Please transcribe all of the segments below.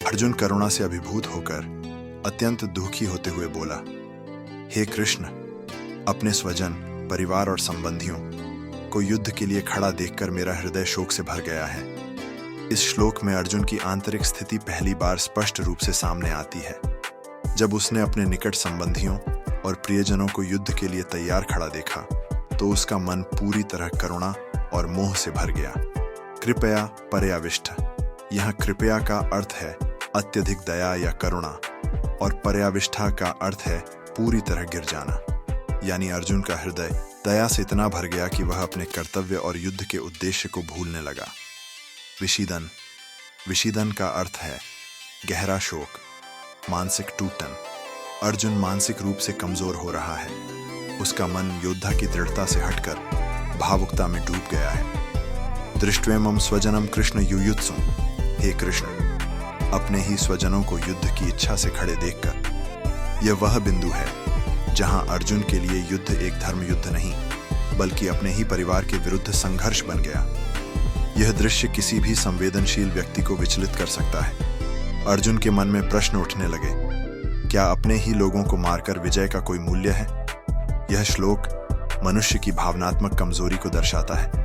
अर्जुन करुणा से अभिभूत होकर अत्यंत दुखी होते हुए बोला, हे कृष्ण, अपने स्वजन, परिवार और संबंधियों को युद्ध के लिए खड़ा देखकर मेरा हृदय शोक से भर गया है। इस श्लोक में अर्जुन की आंतरिक स्थिति पहली बार स्पष्ट रूप से सामने आती है, जब उसने अपने निकट संबंधियों और प्रियजनों को युद्ध के लिए तैयार खड़ा देखा तो उसका मन पूरी तरह करुणा और मोह से भर गया। कृपया पर्याविष्ट, यहाँ कृपया का अर्थ है अत्यधिक दया या करुणा और पर्याविष्ठा का अर्थ है पूरी तरह गिर जाना। यानी अर्जुन का हृदय दया से इतना भर गया कि वह अपने कर्तव्य और युद्ध के उद्देश्य को भूलने लगा। विषीदन, विषीदन का अर्थ है गहरा शोक, मानसिक टूटन। अर्जुन मानसिक रूप से कमजोर हो रहा है। उसका मन योद्धा की दृढ़ता से हटकर भावुकता में डूब गया है। दृष्ट्वेमं स्वजनम कृष्ण युयुत्सुम, हे कृष्ण, अपने ही स्वजनों को युद्ध की इच्छा से खड़े देखकर यह वह बिंदु है जहां अर्जुन के लिए युद्ध एक धर्म युद्ध नहीं बल्कि अपने ही परिवार के विरुद्ध संघर्ष बन गया। यह दृश्य किसी भी संवेदनशील व्यक्ति को विचलित कर सकता है। अर्जुन के मन में प्रश्न उठने लगे, क्या अपने ही लोगों को मारकर विजय का कोई मूल्य है? यह श्लोक मनुष्य की भावनात्मक कमजोरी को दर्शाता है।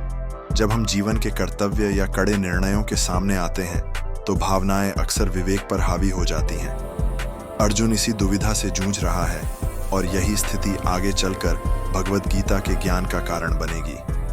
जब हम जीवन के कर्तव्य या कड़े निर्णयों के सामने आते हैं तो भावनाएं अक्सर विवेक पर हावी हो जाती हैं। अर्जुन इसी दुविधा से जूझ रहा है और यही स्थिति आगे चलकर भगवद गीता के ज्ञान का कारण बनेगी।